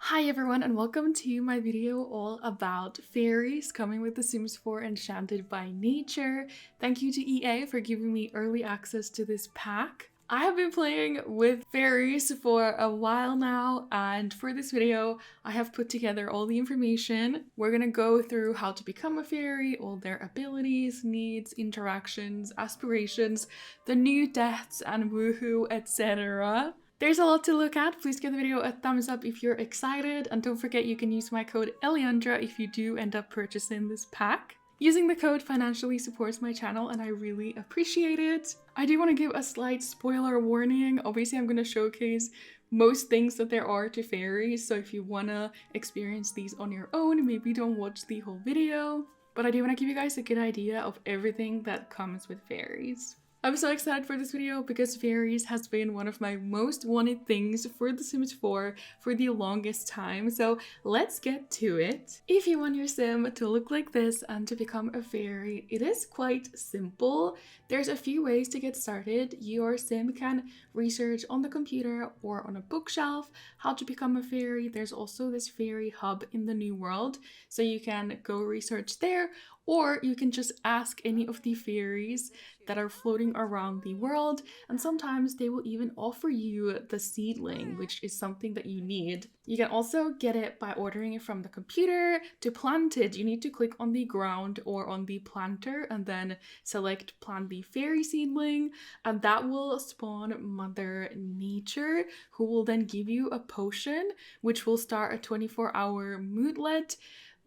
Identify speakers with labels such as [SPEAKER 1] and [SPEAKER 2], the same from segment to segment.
[SPEAKER 1] Hi everyone and welcome to my video all about fairies coming with The Sims 4 Enchanted by Nature. Thank you to EA for giving me early access to this pack. I have been playing with fairies for a while now, and for this video I have put together all the information. We're gonna go through how to become a fairy, all their abilities, needs, interactions, aspirations, the new deaths and woohoo, etc. There's a lot to look at. Please give the video a thumbs up if you're excited, and don't forget you can use my code Elliandra if you do end up purchasing this pack. Using the code financially supports my channel and I really appreciate it. I do want to give a slight spoiler warning. Obviously I'm going to showcase most things that there are to fairies, so if you want to experience these on your own, maybe don't watch the whole video. But I do want to give you guys a good idea of everything that comes with fairies. I'm so excited for this video because fairies has been one of my most wanted things for The Sims 4 for the longest time, so let's get to it. If you want your sim to look like this and to become a fairy, it is quite simple. There's a few ways to get started. Your sim can research on the computer or on a bookshelf how to become a fairy. There's also this fairy hub in the new world, so you can go research there, or you can just ask any of the fairies that are floating around the world, and sometimes they will even offer you the seedling, which is something that you need. You can also get it by ordering it from the computer. To plant it, you need to click on the ground or on the planter and then select plant the fairy seedling, and that will spawn Mother Nature, who will then give you a potion, which will start a 24-hour moodlet,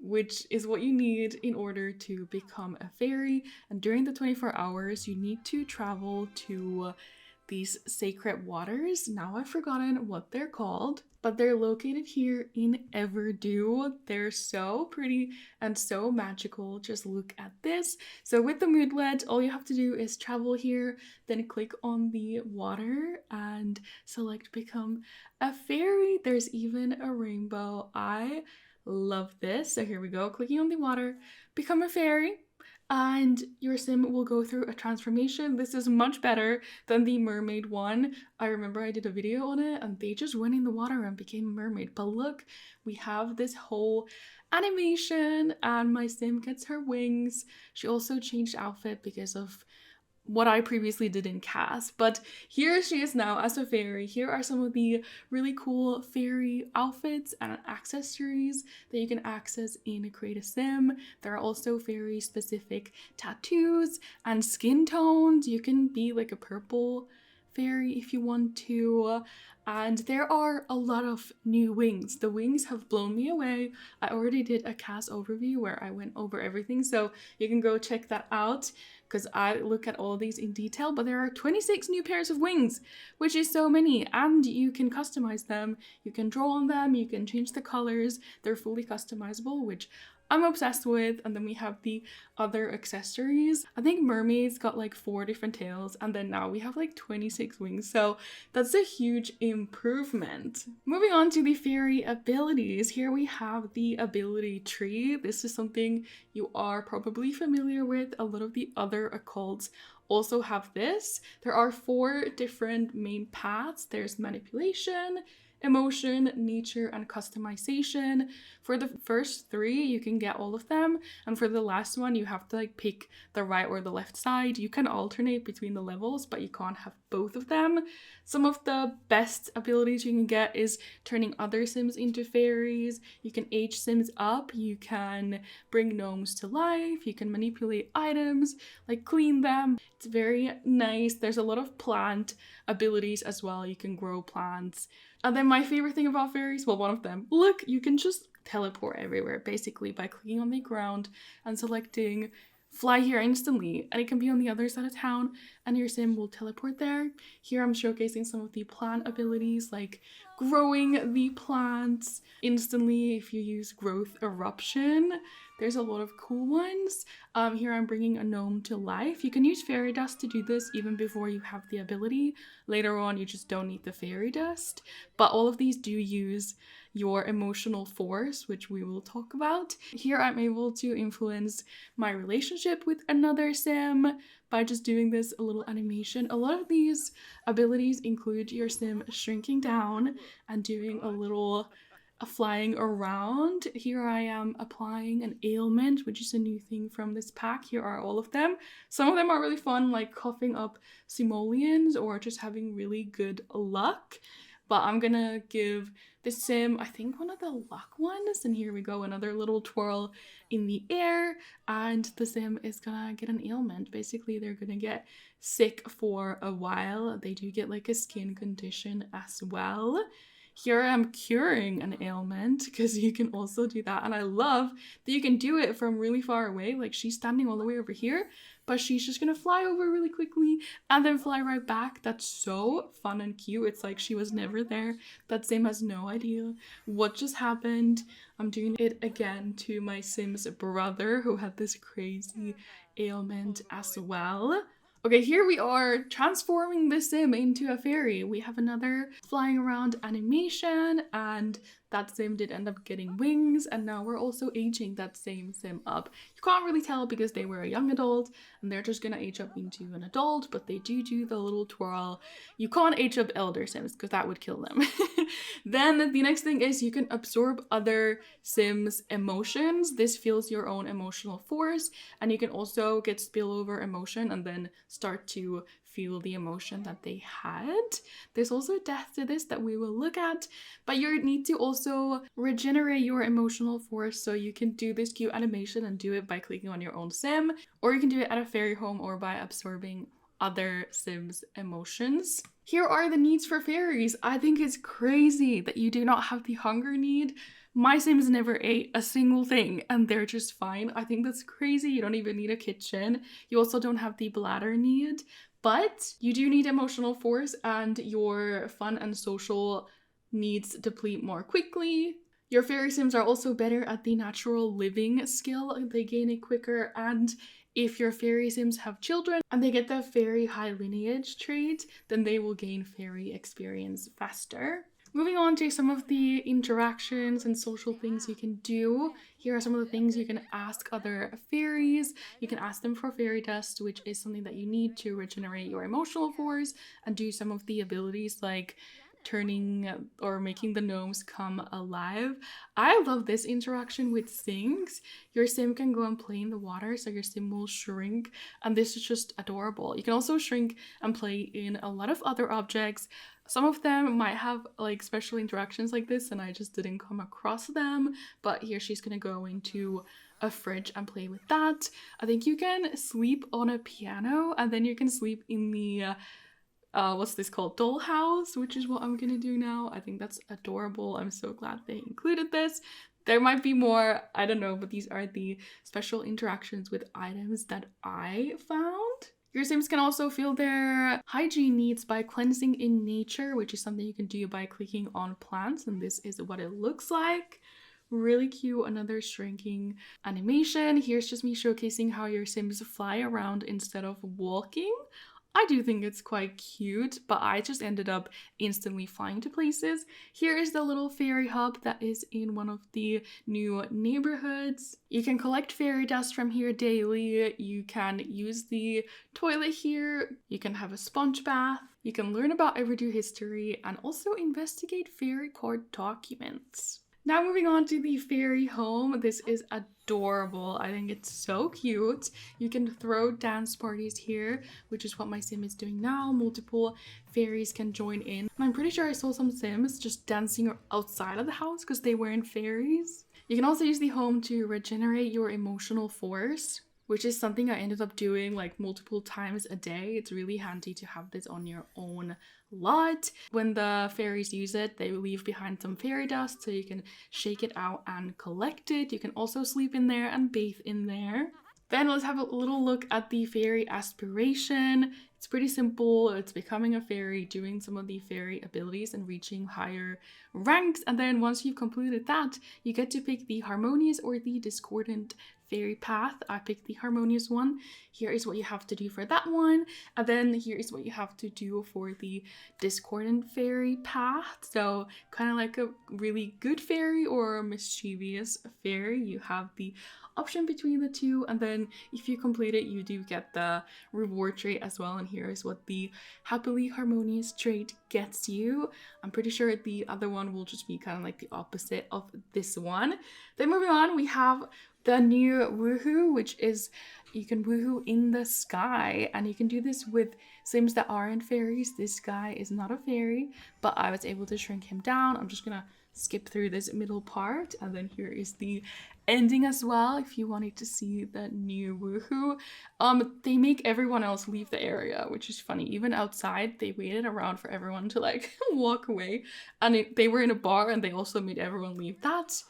[SPEAKER 1] which is what you need in order to become a fairy. And during the 24 hours, you need to travel to these sacred waters. Now I've forgotten what they're called, but they're located here in Everdew. They're so pretty and so magical. Just look at this. So with the moodlet, all you have to do is travel here, then click on the water and select become a fairy. There's even a rainbow. I love this. So here we go, clicking on the water, become a fairy, and your sim will go through a transformation. This is much better than the mermaid one. I remember I did a video on it and they just went in the water and became a mermaid. But look, we have this whole animation and my sim gets her wings. She also changed outfit because of what I previously did in CAS, but here she is now as a fairy. Here are some of the really cool fairy outfits and accessories that you can access in Create a Sim. There are also fairy specific tattoos and skin tones. You can be like a purple fairy if you want to, and there are a lot of new wings. The wings have blown me away. I already did a CAS overview where I went over everything, so you can go check that out because I look at all these in detail. But there are 26 new pairs of wings, which is so many, and you can customize them. You can draw on them, you can change the colors. They're fully customizable, which I'm obsessed with. And then we have the other accessories. I think mermaids got like 4 different tails, and then now we have like 26 wings, so that's a huge improvement. Moving on to the fairy abilities, here we have the ability tree. This is something you are probably familiar with. A lot of the other occults also have this. There are 4 different main paths. There's manipulation, emotion, nature, and customization. For the first 3, you can get all of them, and for the last one, you have to like pick the right or the left side. You can alternate between the levels, but you can't have both of them. Some of the best abilities you can get is turning other sims into fairies. You can age sims up, you can bring gnomes to life, you can manipulate items, like clean them. It's very nice. There's a lot of plant abilities as well. You can grow plants. And then my favorite thing about fairies, well, one of them, look, you can just teleport everywhere basically by clicking on the ground and selecting fly here instantly, and it can be on the other side of town and your sim will teleport there. Here I'm showcasing some of the plant abilities, like growing the plants instantly if you use growth eruption. There's a lot of cool ones. Here I'm bringing a gnome to life. You can use fairy dust to do this even before you have the ability. Later on you just don't need the fairy dust, but all of these do use your emotional force, which we will talk about. Here I'm able to influence my relationship with another sim by just doing this little animation. A lot of these abilities include your sim shrinking down and doing a little flying around. Here I am applying an ailment, which is a new thing from this pack. Here are all of them. Some of them are really fun, like coughing up simoleons or just having really good luck. But I'm gonna give the sim, I think, one of the luck ones. And here we go, another little twirl in the air. And the sim is gonna get an ailment. Basically, they're gonna get sick for a while. They do get like a skin condition as well. Here I'm curing an ailment, because you can also do that. And I love that you can do it from really far away. Like, she's standing all the way over here, but she's just gonna fly over really quickly and then fly right back. That's so fun and cute. It's like she was never there. That sim has no idea what just happened. I'm doing it again to my sim's brother, who had this crazy ailment as well. Okay, here we are transforming the sim into a fairy. We have another flying around animation, and that sim did end up getting wings, and now we're also aging that same sim up. You can't really tell because they were a young adult and they're just gonna age up into an adult, but they do the little twirl. You can't age up elder sims because that would kill them. Then the next thing is you can absorb other sims' emotions. This feels your own emotional force, and you can also get spillover emotion and then start to feel the emotion that they had. There's also a death to this that we will look at, but you need to also regenerate your emotional force, so you can do this cute animation and do it by clicking on your own sim, or you can do it at a fairy home or by absorbing other sims' emotions. Here are the needs for fairies. I think it's crazy that you do not have the hunger need. My sims never ate a single thing and they're just fine. I think that's crazy. You don't even need a kitchen. You also don't have the bladder need, but you do need emotional force, and your fun and social needs deplete more quickly. Your fairy sims are also better at the natural living skill. They gain it quicker, and if your fairy sims have children and they get the fairy high lineage trait, then they will gain fairy experience faster. Moving on to some of the interactions and social things you can do. Here are some of the things you can ask other fairies. You can ask them for fairy dust, which is something that you need to regenerate your emotional force and do some of the abilities like turning or making the gnomes come alive. I love this interaction with sinks. Your sim can go and play in the water, so your sim will shrink, and this is just adorable. You can also shrink and play in a lot of other objects. Some of them might have like special interactions like this and I just didn't come across them, but here she's gonna go into a fridge and play with that. I think you can sleep on a piano, and then you can sleep in the what's this called? Dollhouse, which is what I'm gonna do now. I think that's adorable. I'm so glad they included this. There might be more, I don't know, but these are the special interactions with items that I found. Your sims can also feel their hygiene needs by cleansing in nature, which is something you can do by clicking on plants, and this is what it looks like. Really cute. Another shrinking animation. Here's just me showcasing how your sims fly around instead of walking. I do think it's quite cute, but I just ended up instantly flying to places. Here is the little fairy hub that is in one of the new neighborhoods. You can collect fairy dust from here daily. You can use the toilet here. You can have a sponge bath. You can learn about Everyday history and also investigate fairy court documents. Now moving on to the fairy home. This is adorable. I think it's so cute. You can throw dance parties here, which is what my sim is doing now. Multiple fairies can join in. And I'm pretty sure I saw some sims just dancing outside of the house because they weren't fairies. You can also use the home to regenerate your emotional force, which is something I ended up doing like multiple times a day. It's really handy to have this on your own lot. When the fairies use it, they leave behind some fairy dust, so you can shake it out and collect it. You can also sleep in there and bathe in there. Then let's have a little look at the fairy aspiration. It's pretty simple. It's becoming a fairy, doing some of the fairy abilities and reaching higher ranks. And then once you've completed that, you get to pick the harmonious or the discordant fairy path. I picked the harmonious one. Here is what you have to do for that one. And then here is what you have to do for the discordant fairy path. So kind of like a really good fairy or a mischievous fairy. You have the option between the two, and then if you complete it you do get the reward trait as well, and here is what the happily harmonious trait gets you. I'm pretty sure the other one will just be kind of like the opposite of this one. Then moving on, we have the new woohoo, which is you can woohoo in the sky, and you can do this with sims that aren't fairies. This guy is not a fairy, but I was able to shrink him down. I'm just gonna skip through this middle part, and then here is the ending as well if you wanted to see the new woohoo. They make everyone else leave the area, which is funny. Even outside they waited around for everyone to like walk away, and they were in a bar and they also made everyone leave that.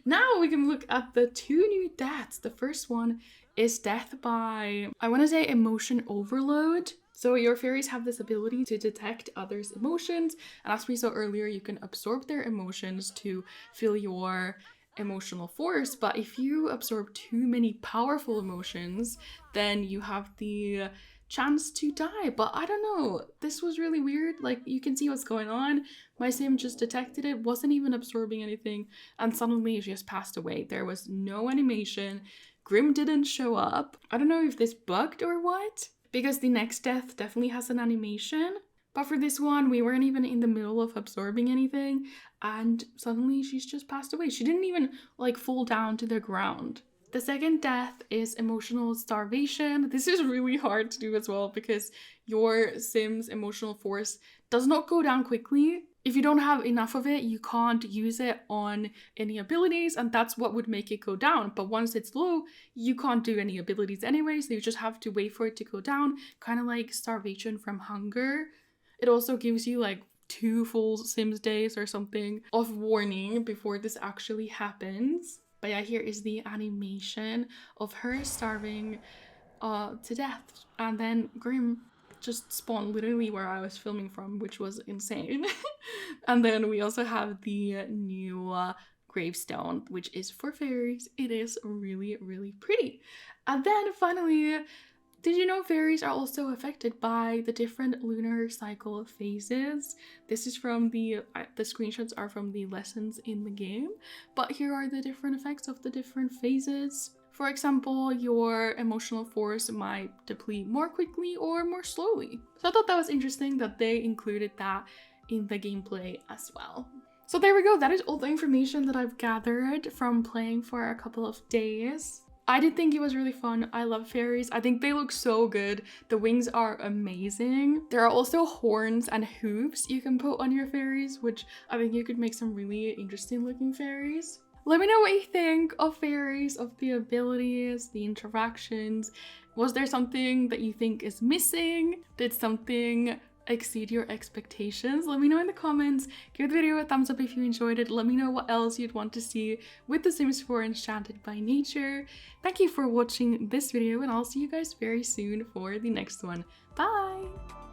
[SPEAKER 1] Now we can look at the two new deaths. The first one is death by, I want to say, emotion overload. So your fairies have this ability to detect others' emotions, and as we saw earlier, you can absorb their emotions to fill your emotional force. But if you absorb too many powerful emotions, then you have the chance to die. But I don't know, this was really weird. Like, you can see what's going on. My sim just detected it, wasn't even absorbing anything, and suddenly it just passed away. There was no animation. Grim didn't show up. I don't know if this bugged or what, because the next death definitely has an animation. But for this one, we weren't even in the middle of absorbing anything, and suddenly she's just passed away. She didn't even like fall down to the ground. The second death is emotional starvation. This is really hard to do as well because your sim's emotional force does not go down quickly. If you don't have enough of it, you can't use it on any abilities, and that's what would make it go down. But once it's low, you can't do any abilities anyway, so you just have to wait for it to go down, kind of like starvation from hunger. It also gives you like 2 full Sims days or something of warning before this actually happens. But yeah, here is the animation of her starving to death, and then Grim just spawned literally where I was filming from, which was insane. And then we also have the new gravestone, which is for fairies. It is really, really pretty. And then finally, did you know fairies are also affected by the different lunar cycle phases? This is from the screenshots are from the lessons in the game, but here are the different effects of the different phases. For example, your emotional force might deplete more quickly or more slowly. So I thought that was interesting that they included that in the gameplay as well. So there we go, that is all the information that I've gathered from playing for a couple of days. I did think it was really fun. I love fairies. I think they look so good. The wings are amazing. There are also horns and hooves you can put on your fairies, which I think you could make some really interesting looking fairies. Let me know what you think of fairies, of the abilities, the interactions. Was there something that you think is missing? Did something exceed your expectations? Let me know in the comments. Give the video a thumbs up if you enjoyed it. Let me know what else you'd want to see with The Sims 4 Enchanted by Nature. Thank you for watching this video, and I'll see you guys very soon for the next one. Bye!